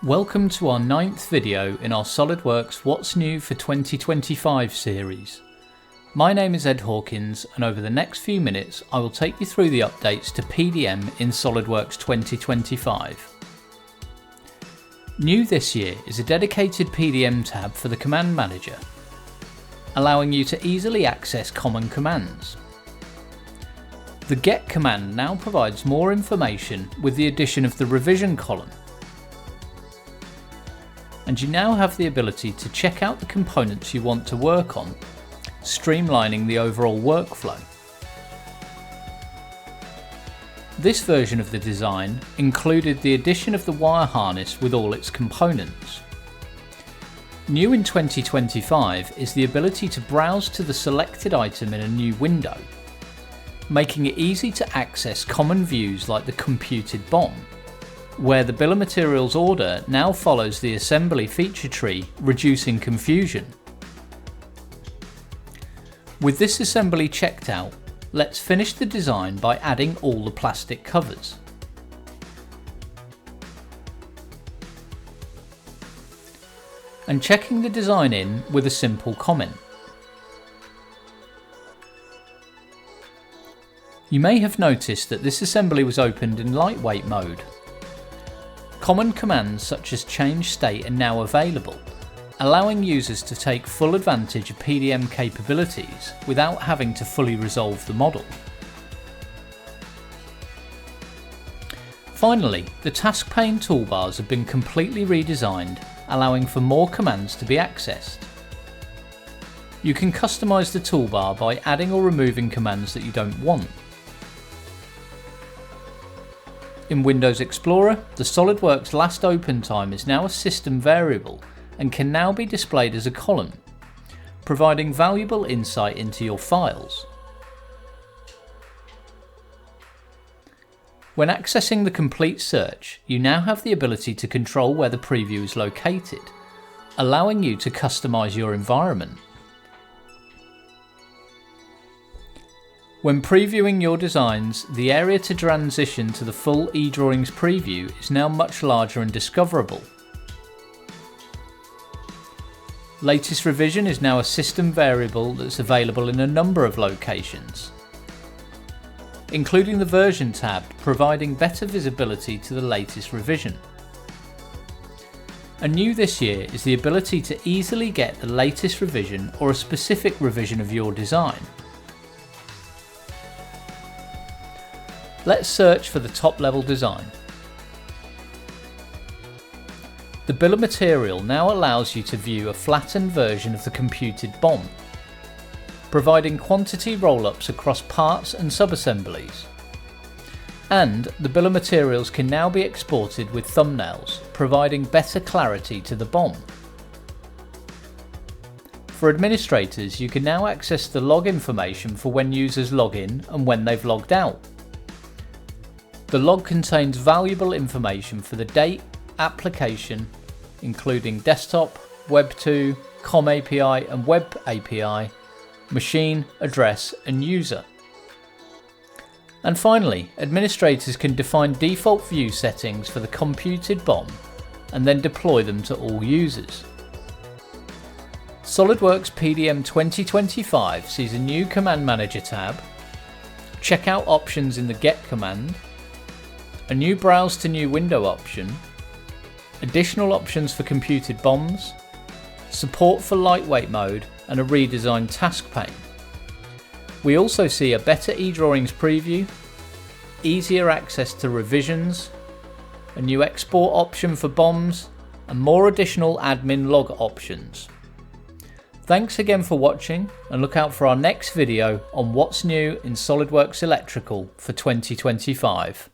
Welcome to our 9th video in our SOLIDWORKS What's New for 2025 series. My name is Ed Hawkins, and over the next few minutes I will take you through the updates to PDM in SOLIDWORKS 2025. New this year is a dedicated PDM tab for the Command Manager, allowing you to easily access common commands. The Get command now provides more information with the addition of the revision column, and you now have the ability to check out the components you want to work on, streamlining the overall workflow. This version of the design included the addition of the wire harness with all its components. New in 2025 is the ability to browse to the selected item in a new window, making it easy to access common views like the computed BOM, where the bill of materials order now follows the assembly feature tree, reducing confusion. With this assembly checked out, let's finish the design by adding all the plastic covers. And checking the design in with a simple comment. You may have noticed that this assembly was opened in lightweight mode. Common commands such as change state are now available, allowing users to take full advantage of PDM capabilities without having to fully resolve the model. Finally, the task pane toolbars have been completely redesigned, allowing for more commands to be accessed. You can customize the toolbar by adding or removing commands that you don't want. In Windows Explorer, the SOLIDWORKS last open time is now a system variable and can now be displayed as a column, providing valuable insight into your files. When accessing the complete search, you now have the ability to control where the preview is located, allowing you to customize your environment. When previewing your designs, the area to transition to the full eDrawings preview is now much larger and discoverable. Latest revision is now a system variable that's available in a number of locations, including the version tab, providing better visibility to the latest revision. And new this year is the ability to easily get the latest revision or a specific revision of your design. Let's search for the top level design. The bill of material now allows you to view a flattened version of the computed BOM, providing quantity roll-ups across parts and sub-assemblies. And the bill of materials can now be exported with thumbnails, providing better clarity to the BOM. For administrators, you can now access the log information for when users log in and when they've logged out. The log contains valuable information for the date, application, including desktop, Web2, COM API and Web API, machine, address and user. And finally, administrators can define default view settings for the computed BOM and then deploy them to all users. SOLIDWORKS PDM 2025 sees a new Command Manager tab, checkout options in the Get command, a new Browse to New Window option, additional options for computed BOMs, support for lightweight mode and a redesigned task pane. We also see a better eDrawings preview, easier access to revisions, a new export option for BOMs and more additional admin log options. Thanks again for watching, and look out for our next video on what's new in SOLIDWORKS Electrical for 2025.